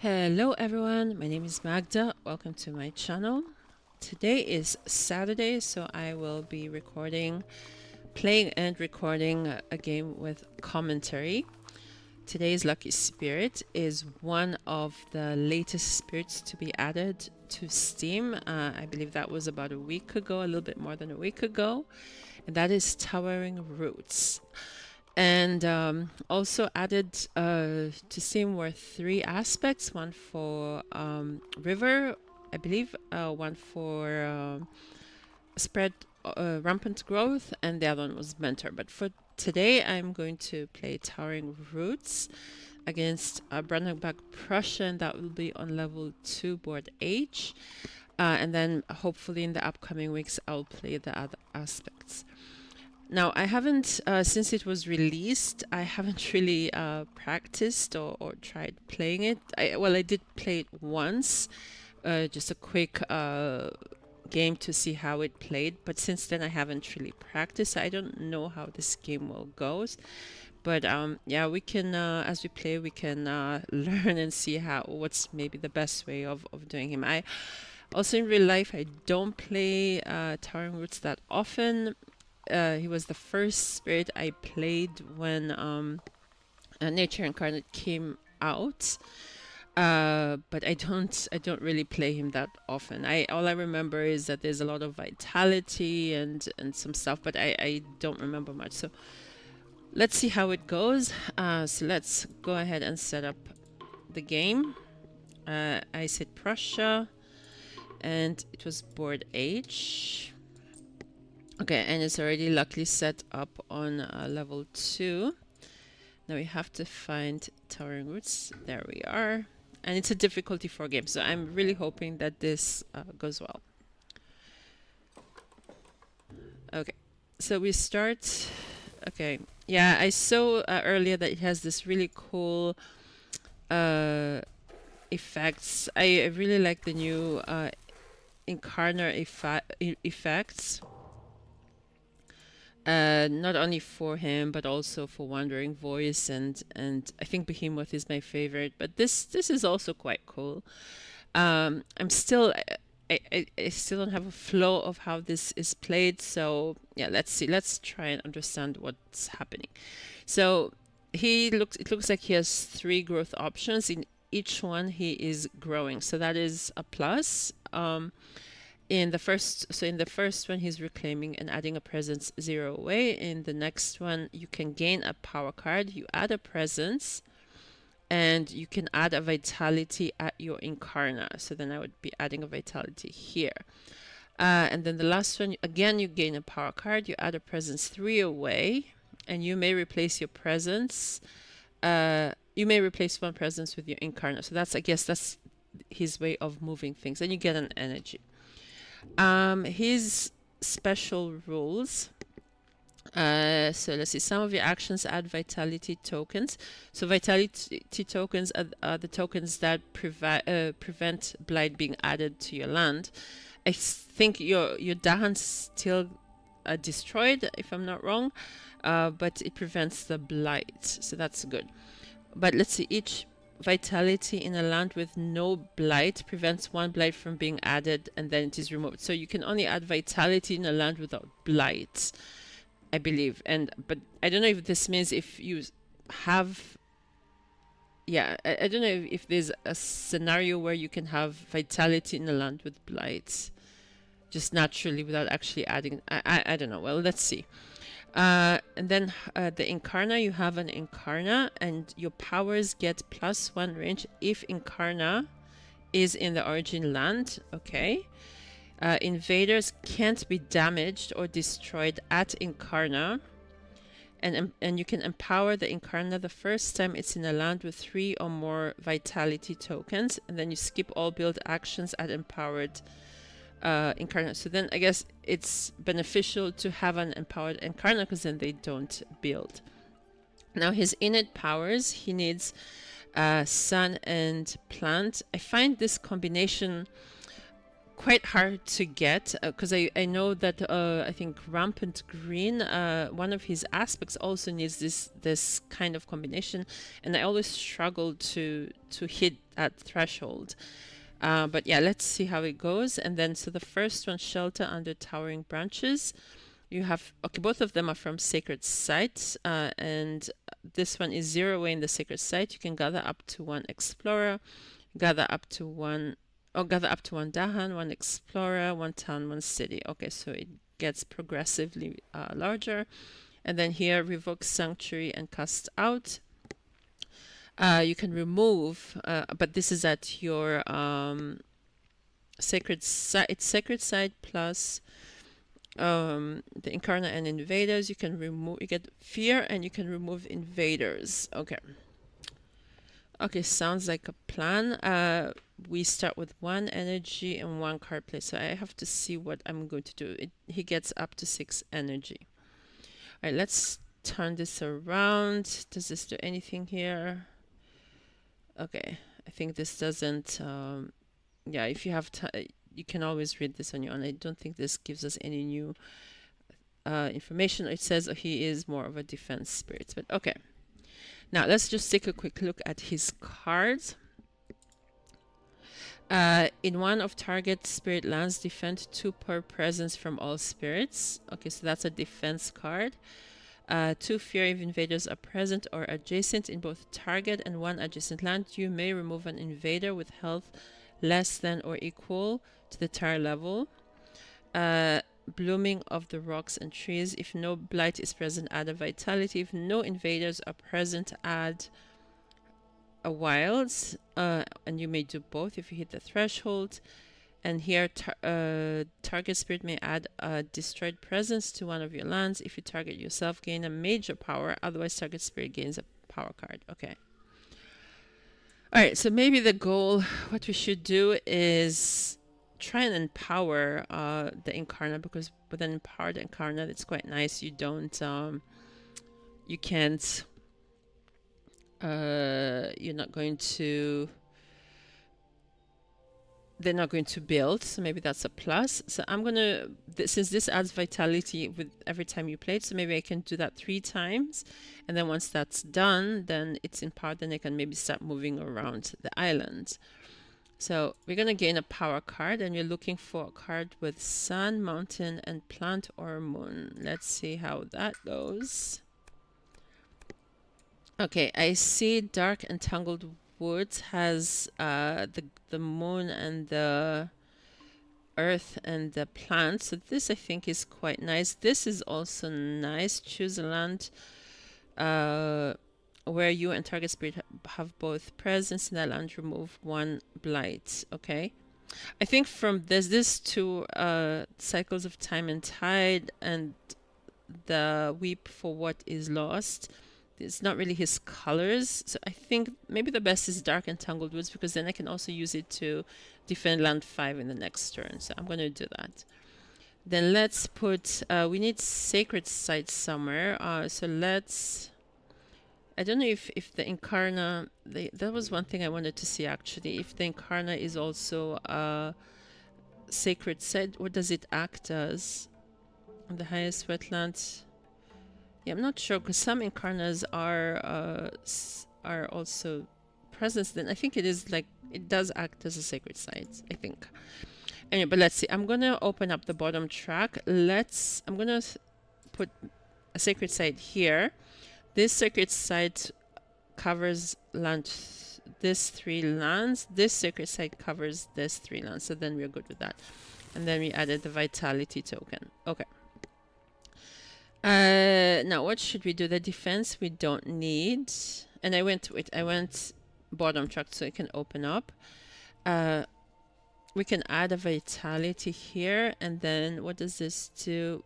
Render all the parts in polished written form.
Hello everyone, my name is Magda. Welcome to my channel. Today is Saturday, so I will be playing and recording a game with commentary. Today's lucky spirit is one of the latest spirits to be added to Steam. I believe that was about a week ago, a little bit more than a week ago, and that is Towering Roots. And also added to Steam were three aspects: one for river, I believe, one for spread rampant growth, and the other one was mentor. But for today, I'm going to play Towering Roots against Brandenburg-Prussia, and that will be on level 2 board H. And then hopefully in the upcoming weeks, I'll play the other aspects. Now, I haven't, since it was released, I haven't really practiced or tried playing it. I did play it once, just a quick game to see how it played, but since then I haven't really practiced. I don't know how this game will go. But yeah, we can, as we play, we can learn and see what's maybe the best way of doing him. I also, in real life, I don't play Towering Roots that often. He was the first spirit I played when Nature Incarnate came out. But I don't really play him that often. All I remember is that there's a lot of vitality and some stuff, but I don't remember much. So let's see how it goes. So let's go ahead and set up the game. I said Prussia, and it was board H. Okay, and it's already luckily set up on level 2. Now we have to find Towering Roots. There we are. And it's a difficulty 4 game, so I'm really hoping that this goes well. Okay, so we start. Okay, yeah, I saw earlier that it has this really cool effects. I really like the new Incarnate effects. Not only for him, but also for Wandering Voice, and I think Behemoth is my favorite. But this is also quite cool. I'm still I still don't have a flow of how this is played. So yeah, let's see. Let's try and understand what's happening. So it looks like he has 3 growth options. In each one, he is growing. So that is a plus. In the first one, he's reclaiming and adding a presence 0 away. In the next one, you can gain a power card. You add a presence, and you can add a vitality at your Incarna. So then I would be adding a vitality here. And then the last one, again, you gain a power card. You add a presence 3 away, and you may replace your presence. You may replace one presence with your Incarna. So I guess that's his way of moving things. And you get an energy. His special rules. So let's see. Some of your actions add vitality tokens. So vitality tokens are the tokens that prevent blight being added to your land. I think your Dahan's still destroyed, if I'm not wrong, but it prevents the blight, so that's good. But let's see. Each vitality in a land with no blight prevents 1 blight from being added, and then it is removed. So you can only add vitality in a land without blight, I believe. But I don't know if this means if you have, yeah, I don't know if there's a scenario where you can have vitality in a land with blight just naturally without actually adding. I don't know. Well, let's see. And then the Incarna, you have an Incarna, and your powers get +1 range if Incarna is in the origin land. Okay. Invaders can't be damaged or destroyed at Incarna, and you can empower the Incarna the first time it's in a land with 3 or more vitality tokens, and then you skip all build actions at empowered Incarna. So then I guess it's beneficial to have an empowered Incarna, because then they don't build. Now his innate powers, he needs sun and plant. I find this combination quite hard to get because I know that I think Rampant Green, one of his aspects also needs this kind of combination, and I always struggle to hit that threshold. But yeah, let's see how it goes. And then so the first one, Shelter Under Towering Branches. You have, okay, both of them are from Sacred Sites, and this one is 0 away in the Sacred Site. You can gather up to 1 Explorer, gather up to 1, or gather up to 1 Dahan, 1 Explorer, 1 Town, 1 City. Okay, so it gets progressively larger. And then here, Revoke Sanctuary and Cast Out. You can remove, but this is at your Sacred Site. It's Sacred Site plus the Incarnate and Invaders. You can remove, you get Fear, and you can remove Invaders. Okay. Okay, sounds like a plan. We start with 1 energy and 1 card play. So I have to see what I'm going to do. He gets up to 6 energy. All right, let's turn this around. Does this do anything here? Okay, I think this doesn't. Yeah, if you have you can always read this on your own. I don't think this gives us any new information. It says he is more of a defense spirit, but okay. Now let's just take a quick look at his cards. In 1 of target spirit lands, defend 2 per presence from all spirits. Okay, so that's a defense card. 2 fear if invaders are present or adjacent in both target and 1 adjacent land. You may remove an invader with health less than or equal to the tar level. Blooming of the rocks and trees. If no blight is present, add a vitality. If no invaders are present, add a wilds. And you may do both if you hit the threshold. And here, target spirit may add a destroyed presence to 1 of your lands. If you target yourself, gain a major power. Otherwise, target spirit gains a power card. Okay. All right, so maybe the goal, what we should do is try and empower the Incarnate, because with an empowered Incarnate, it's quite nice. You don't, you can't, you're not going to, they're not going to build, so maybe that's a plus. So I'm gonna, since this adds vitality with every time you play it, so maybe I can do that 3 times, and then once that's done, then it's empowered, then I can maybe start moving around the island. So we're gonna gain a power card, and we're looking for a card with Sun, Mountain, and Plant or Moon. Let's see how that goes. Okay, I see Dark and Tangled Woods has the moon and the earth and the plants. So this I think is quite nice. This is also nice. Choose a land where you and target spirit have both presence in that land. Remove 1 blight. Okay. I think from this 2 cycles of time and tide and the weep for what is lost. It's not really his colors, so I think maybe the best is Dark and Tangled Woods, because then I can also use it to defend land 5 in the next turn. So I'm going to do that. Then let's put, we need Sacred Sites somewhere. So let's, I don't know if the Incarna, that was one thing I wanted to see actually, if the Incarna is also a Sacred Site. What does it act as? The highest wetlands. Yeah, I'm not sure, because some Incarnas are also present. Then I think it is like, it does act as a sacred site, I think. Anyway, but let's see. I'm gonna open up the bottom track. I'm gonna put a sacred site here. This sacred site covers land, this 3 lands. This sacred site covers this 3 lands. So then we're good with that. And then we added the vitality token. Okay. Now what should we do? The defense we don't need, and I went bottom track so it can open up. We can add a vitality here, and then what does this do?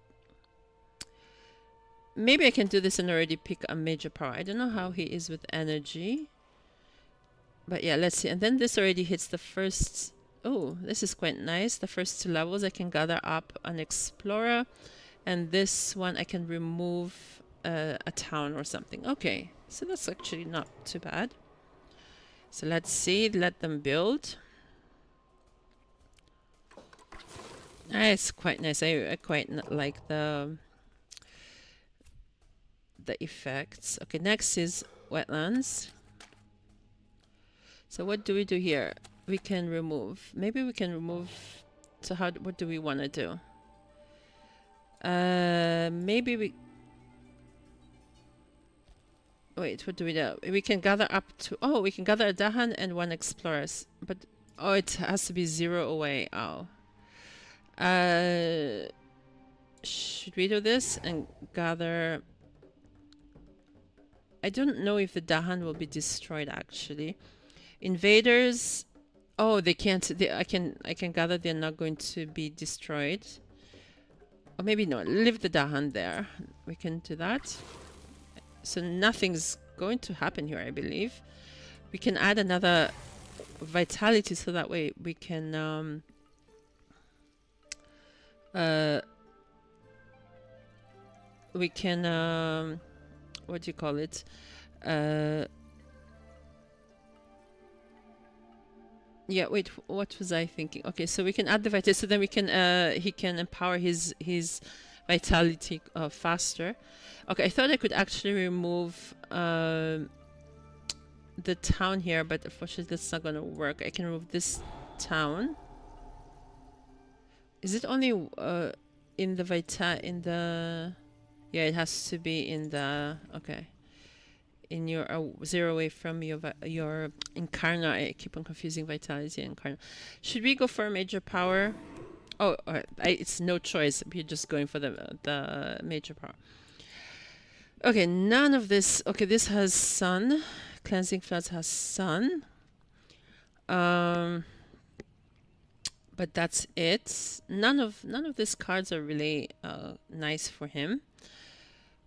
Maybe I can do this and already pick a major power. I don't know how he is with energy, but yeah, let's see. And then this already hits the first. Oh, this is quite nice. The first 2 levels I can gather up an explorer. And this one I can remove a town or something. Okay, so that's actually not too bad. So let's see, let them build. It's quite nice. I quite like the effects. Okay, next is wetlands. So what do we do here? We can remove. Maybe we can remove. So what do we want to do? Maybe we. Wait, what do we do? We can gather up to. Oh, we can gather a Dahan and one Explorers. But oh, it has to be 0 away. Oh. Should we do this and gather? I don't know if the Dahan will be destroyed actually. Invaders. Oh, they can't. I can gather they're not going to be destroyed. Or maybe no. Leave the Dahan there. We can do that. So nothing's going to happen here, I believe. We can add another vitality so that way we can what do you call it? Yeah, wait, what was I thinking? Okay, so we can add the vitality, so then we can he can empower his vitality faster. Okay, I thought I could actually remove the town here, but unfortunately that's not gonna work. I can remove this town. Is it only in the yeah, it has to be in the okay. In your 0 away from your Incarna. I keep on confusing vitality and Incarna. Should we go for a major power? Oh, it's no choice. We're just going for the major power. Okay, none of this. Okay, this has sun. Cleansing Floods has sun. But that's it. None of these cards are really nice for him.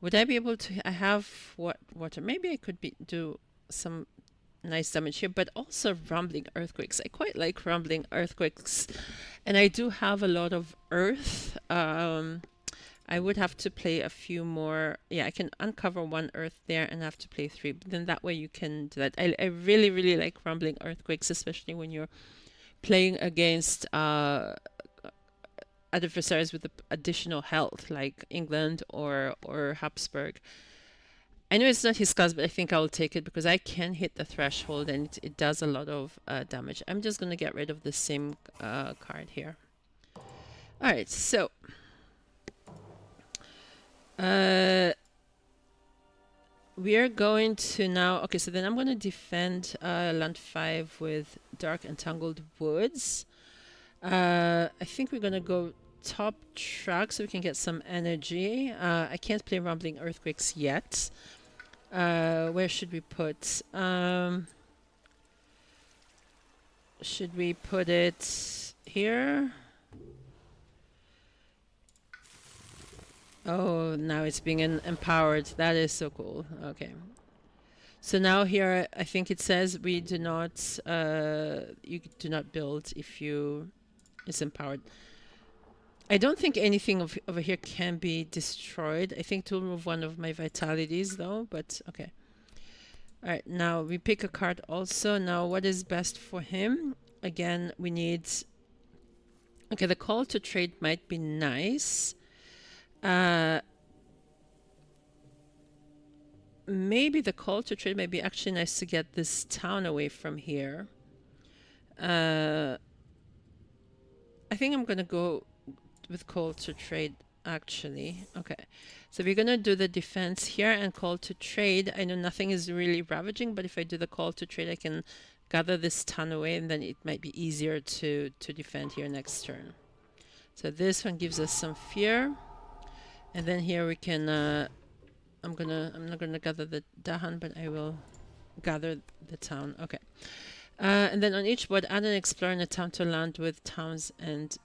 Would I be able to? I have water. Maybe I could do some nice damage here, but also rumbling earthquakes. I quite like rumbling earthquakes, and I do have a lot of earth. I would have to play a few more. Yeah, I can uncover 1 earth there and have to play 3. But then that way you can do that. I really, really like rumbling earthquakes, especially when you're playing against adversaries with additional health, like England or Habsburg. I know it's not his cause, but I think I'll take it because I can hit the threshold and it does a lot of damage. I'm just going to get rid of the same card here. Alright, so we are going to now... Okay, so then I'm going to defend land 5 with Dark Entangled Woods. I think we're going to go top track so we can get some energy. I can't play Rumbling Earthquakes yet. Where should we put? Should we put it here? Oh, now it's being empowered. That is so cool. Okay. So now here, I think it says we do not, you do not build if it's empowered. I don't think anything over here can be destroyed. I think to remove one of my vitalities though, but okay. All right, now we pick a card also. Now what is best for him? Again, we need... Okay, the call to trade might be nice. Maybe the call to trade might be actually nice to get this town away from here. I think I'm going to go with call to trade actually. Okay, so we're going to do the defense here and call to trade. I know nothing is really ravaging, but if I do the call to trade, I can gather this town away and then it might be easier to defend here next turn. So this one gives us some fear. And then here we can, I'm not gonna gather the Dahan, but I will gather the town. Okay. And then on each board, add an explorer in a town to land with towns and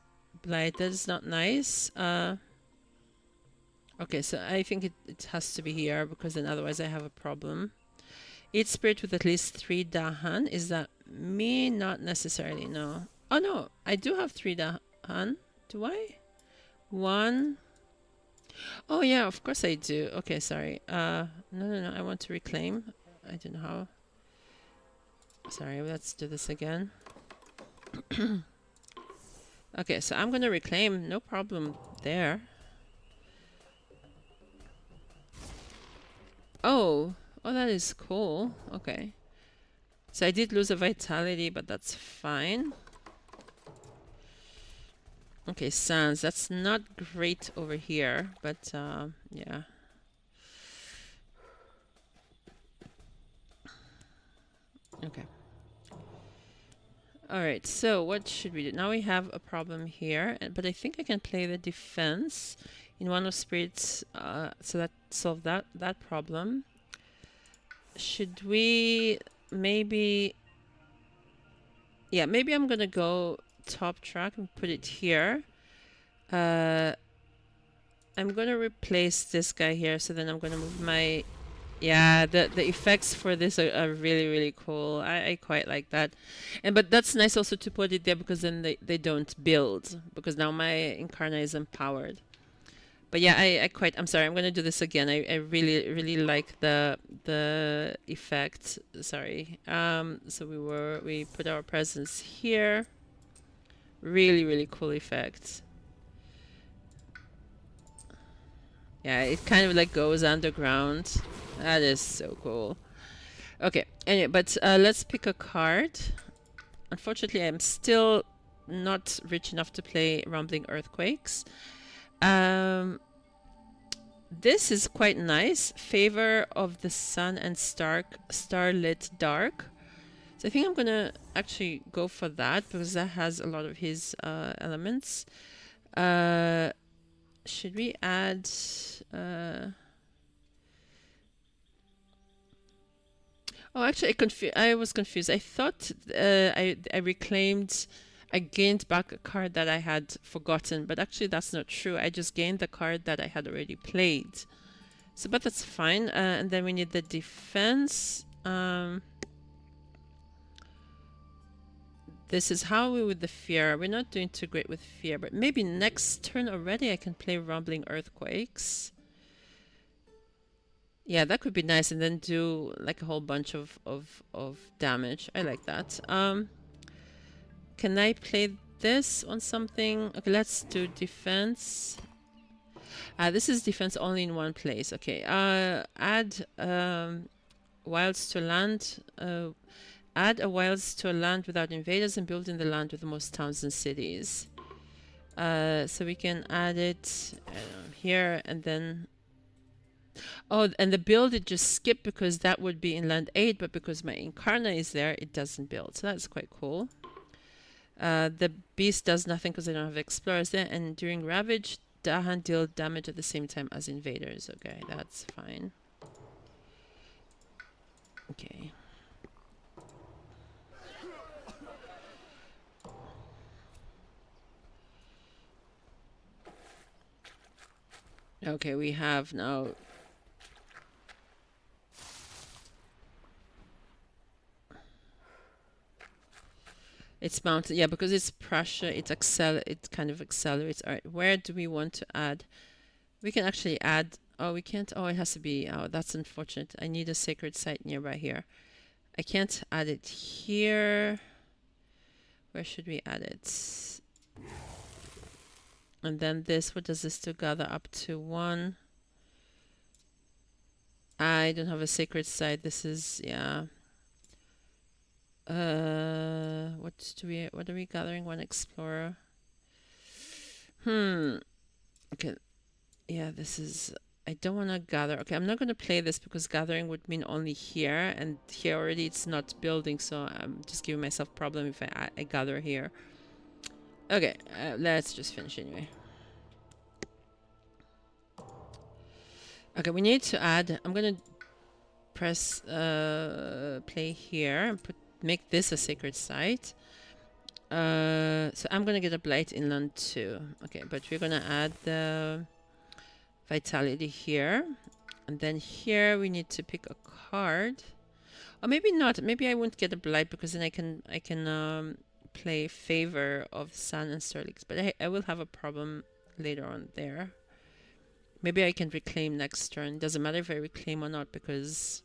blight. That is not nice. Okay, so I think it has to be here because then otherwise I have a problem. Each spirit with at least 3 Dahan. Is that me? Not necessarily, no. Oh no, I do have 3 Dahan. Do I? 1. Oh yeah, of course I do. Okay, sorry. No, I want to reclaim. I don't know how. Sorry, let's do this again. Okay, so I'm gonna reclaim, no problem there. Oh, oh, that is cool. Okay. So I did lose a vitality, but that's fine. Okay, sands. That's not great over here, but yeah. Okay. All right, so what should we do? Now we have a problem here, but I think I can play the defense in one of spirits, so that solve that problem. Should we maybe... Yeah, maybe I'm gonna go top track and put it here. I'm gonna replace this guy here, so then I'm gonna move my... Yeah, the effects for this are really, really cool. I quite like that. But that's nice also to put it there because then they don't build, because now my Incarna is empowered. But yeah, I'm sorry, I'm gonna do this again. I really, really like the effect. Sorry. So we put our presence here. Really, really cool effect. Yeah, it kind of like goes underground. That is so cool. Okay, anyway, but let's pick a card. Unfortunately, I'm still not rich enough to play Rumbling Earthquakes. This is quite nice. Favor of the Sun and Starlit Dark. So I think I'm gonna actually go for that because that has a lot of his elements. Should we add... Oh, actually, I was confused. I thought I reclaimed... I gained back a card that I had forgotten, but actually that's not true. I just gained the card that I had already played. So, but that's fine. And then we need the defense. This is how we with the fear. We're not doing too great with fear, but maybe next turn already I can play Rumbling Earthquakes. Yeah, that could be nice, and then do like a whole bunch of damage. I like that. Can I play this on something? Okay, let's do defense. This is defense only in one place. Okay. Add wilds to land. Add a wilds to a land without invaders and build in the land with the most towns and cities. So we can add it here and then... Oh, and the build it just skipped because that would be in land 8, but because my Incarna is there, it doesn't build. So that's quite cool. The beast does nothing because I don't have explorers there, and during Ravage, Dahan deal damage at the same time as invaders. Okay, that's fine. Okay. Okay, we have now... It's mounted, yeah, because it's Prussia, it kind of accelerates. All right, where do we want to add? We can actually add... Oh, we can't... Oh, it has to be... Oh, that's unfortunate. I need a sacred site nearby here. I can't add it here. Where should we add it? And then this, what does this do? Gather up to 1. I don't have a sacred site. This is... Yeah. What are we gathering? 1 explorer. Okay. Yeah, this is... I don't want to gather. Okay, I'm not going to play this because gathering would mean only here, and here already it's not building, so I'm just giving myself a problem if I gather here. Okay, let's just finish anyway. Okay, we need to add... I'm going to press play here and make this a sacred site. So I'm going to get a Blight Inland too. Okay, but we're going to add the Vitality here. And then here we need to pick a card. Or maybe not. Maybe I won't get a Blight because then I can play Favor of Sun and Sterlix. But I will have a problem later on there. Maybe I can reclaim next turn. Doesn't matter if I reclaim or not because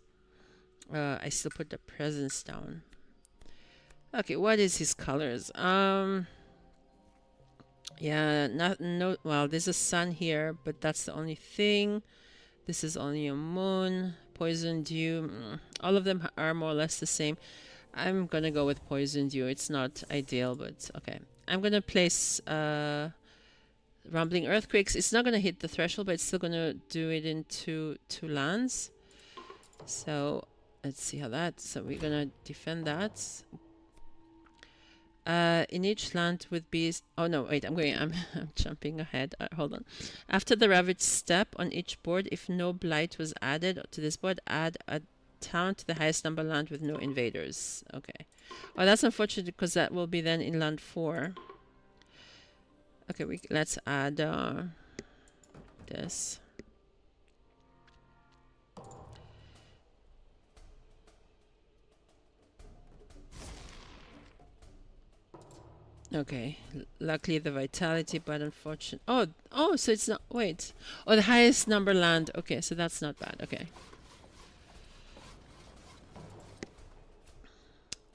I still put the presence down. Okay, what is his colors? Yeah, not no. Well, there's a sun here, but that's the only thing. This is only a moon. Poison dew. All of them are more or less the same. I'm gonna go with poison dew. It's not ideal, but okay. I'm gonna place rumbling earthquakes. It's not gonna hit the threshold, but it's still gonna do it in two lands. So let's see how that. So we're gonna defend that. In each land with bees. Oh no, wait. I'm jumping ahead. Hold on. After the ravaged step on each board, if no blight was added to this board, add a town to the highest number land with no invaders. Okay. Oh, that's unfortunate because that will be then in land 4. Okay, let's add this. Okay, luckily the vitality, but unfortunate. Oh, so it's not. Wait. Oh, the highest number land. Okay, so that's not bad. Okay.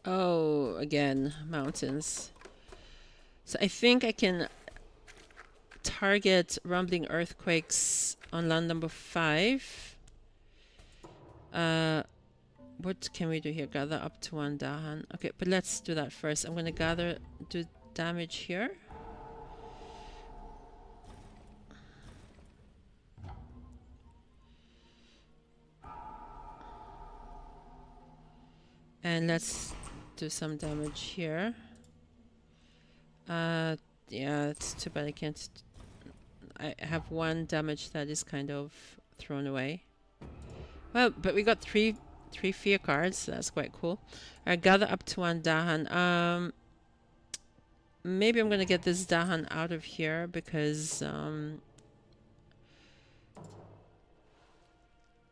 Oh, again, mountains. So I think I can target rumbling earthquakes on land number 5. What can we do here? Gather up to 1 Dahan. Okay, but let's do that first. I'm gonna do damage here. And let's do some damage here. Yeah, it's too bad I can't. I have 1 damage that is kind of thrown away. Well, but we got three fear cards. So that's quite cool. Gather up to 1 Dahan. Maybe I'm gonna get this Dahan out of here because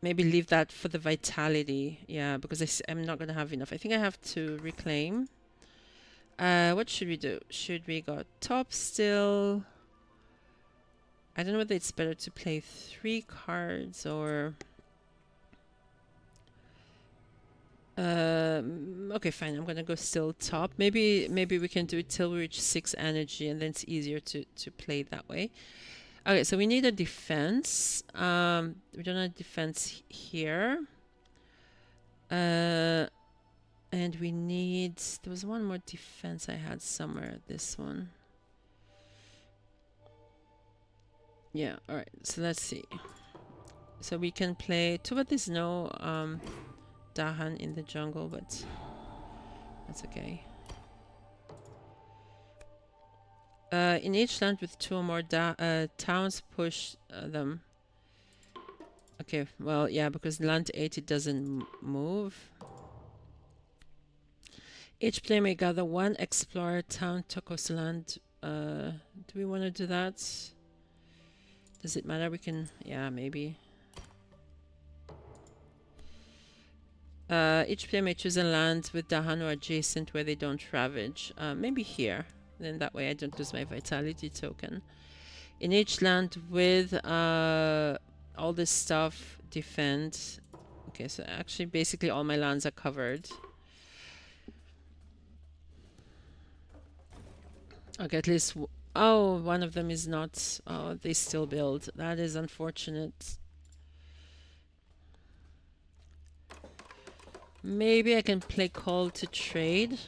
maybe leave that for the vitality. Yeah, because I'm not gonna have enough. I think I have to reclaim. What should we do? Should we go top still? I don't know whether it's better to play 3 cards or... okay, fine. I'm gonna go still top. Maybe we can do it till we reach 6 energy, and then it's easier to play that way. Okay, so we need a defense. We don't have defense here. And we need... There was one more defense I had somewhere. This one. Yeah, alright. So let's see. So we can play... Too bad there's no Dahan in the jungle, but that's okay. In each land with 2 or more towns, push them. Okay, well, yeah, because land 8, it doesn't move. Each player may gather 1 explorer town Tokos land. Do we want to do that? Does it matter? We can... Yeah, maybe. Each player may choose a land with Dahan or adjacent where they don't ravage. Maybe here. Then that way I don't lose my vitality token. In each land with all this stuff, defend. Okay, so actually basically all my lands are covered. Okay, at least... Oh, one of them is not... Oh, they still build. That is unfortunate. Maybe I can play call to trade.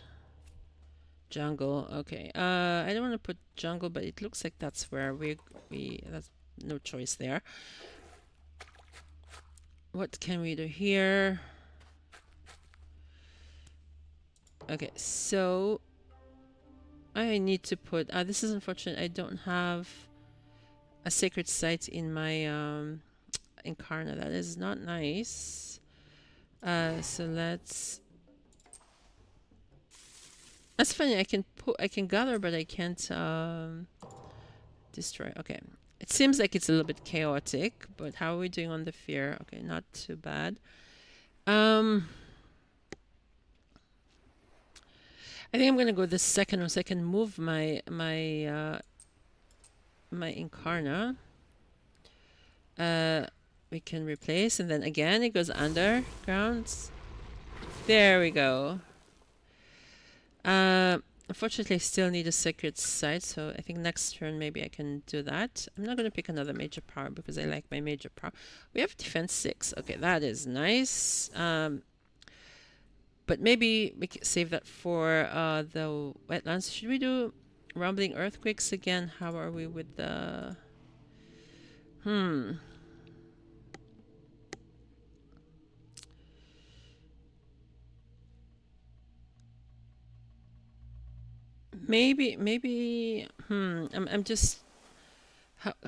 Jungle, okay. I don't want to put jungle, but it looks like that's where we that's no choice there. What can we do here? Okay, so I need to put... this is unfortunate. I don't have a sacred site in my Incarna. That is not nice. So let's... That's funny. I can gather, but I can't destroy. Okay. It seems like it's a little bit chaotic, but how are we doing on the fear? Okay, not too bad. I think I'm gonna go the second one so I can move my Incarna. We can replace, and then again it goes underground. There we go. Unfortunately, I still need a sacred site, so I think next turn maybe I can do that. I'm not going to pick another major power because I like my major power. We have defense 6. Okay, that is nice. But maybe we can save that for the wetlands. Should we do rumbling earthquakes again? How are we with the... Maybe, I'm just...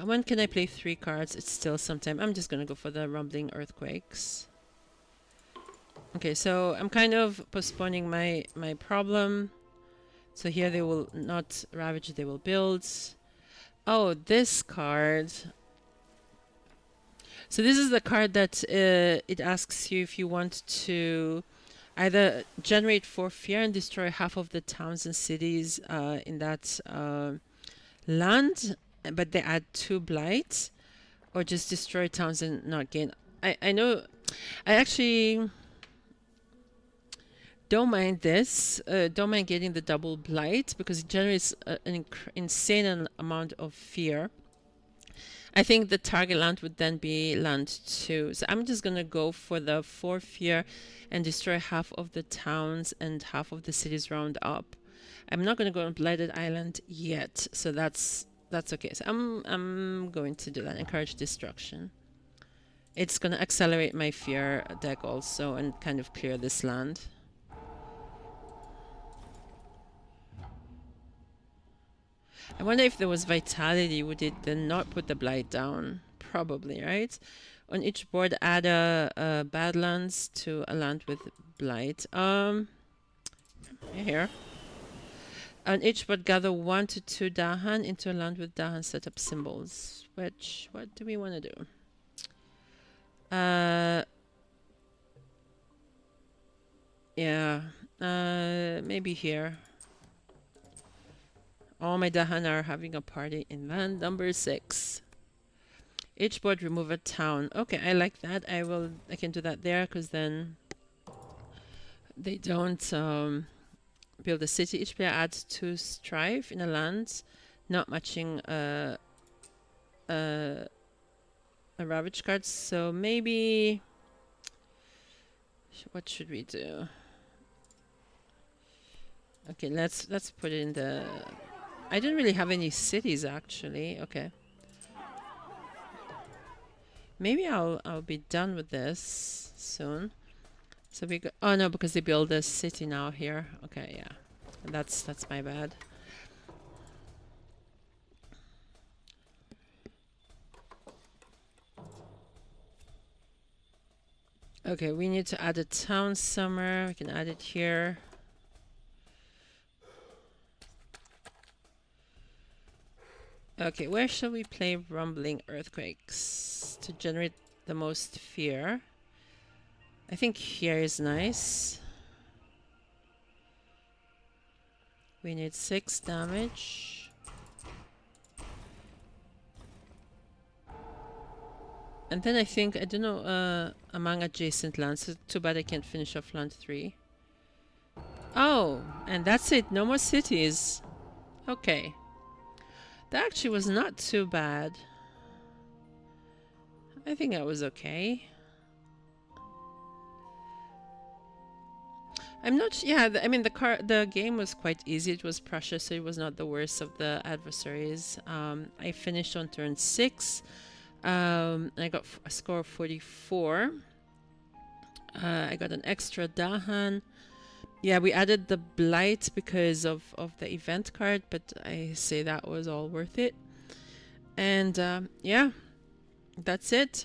when can I play 3 cards? It's still sometime. I'm just gonna go for the rumbling earthquakes. Okay, so I'm kind of postponing my problem. So here they will not ravage, they will build. Oh, this card. So this is the card that it asks you if you want to either generate 4 fear and destroy half of the towns and cities in that land, but they add 2 blight, or just destroy towns and not gain. I know, I actually don't mind this. Don't mind getting the double blight because it generates an insane amount of fear. I think the target land would then be land 2. So I'm just going to go for the 4 fear and destroy half of the towns and half of the cities round up. I'm not going to go on Blighted Island yet. So that's okay. So I'm going to do that. Encourage destruction. It's going to accelerate my fear deck also and kind of clear this land. I wonder if there was vitality, would it then not put the blight down? Probably, right? On each board, add a Badlands to a land with blight. Here. On each board, gather 1 to 2 Dahan into a land with Dahan setup symbols. Which, what do we want to do? Yeah. Maybe here. All my Dahan are having a party in land number 6. Each board remove a town. Okay, I like that. I can do that there because then they don't build a city. Each player adds 2 strife in a land, not matching a ravage card. So maybe what should we do? Okay, let's put it in the... I didn't really have any cities actually. Okay. Maybe I'll be done with this soon. So we go... Oh no, because they build a city now here. Okay, yeah. That's my bad. Okay, we need to add a town somewhere. We can add it here. Okay, where shall we play rumbling earthquakes to generate the most fear? I think here is nice. We need 6 damage. And then I think, I don't know, among adjacent lands. So too bad I can't finish off land 3. Oh, and that's it. No more cities. Okay. That actually was not too bad. I think that was okay. I'm not... Yeah, I mean, the game was quite easy. It was Prussia, so it was not the worst of the adversaries. I finished on turn 6. I got a score of 44. I got an extra Dahan. Yeah, we added the Blight because of the event card, but I say that was all worth it. And yeah, that's it.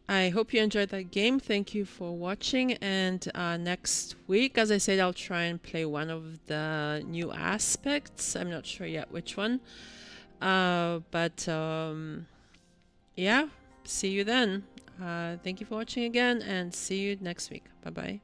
I hope you enjoyed that game. Thank you for watching. And next week, as I said, I'll try and play one of the new aspects. I'm not sure yet which one. But yeah, see you then. Thank you for watching again and see you next week. Bye-bye.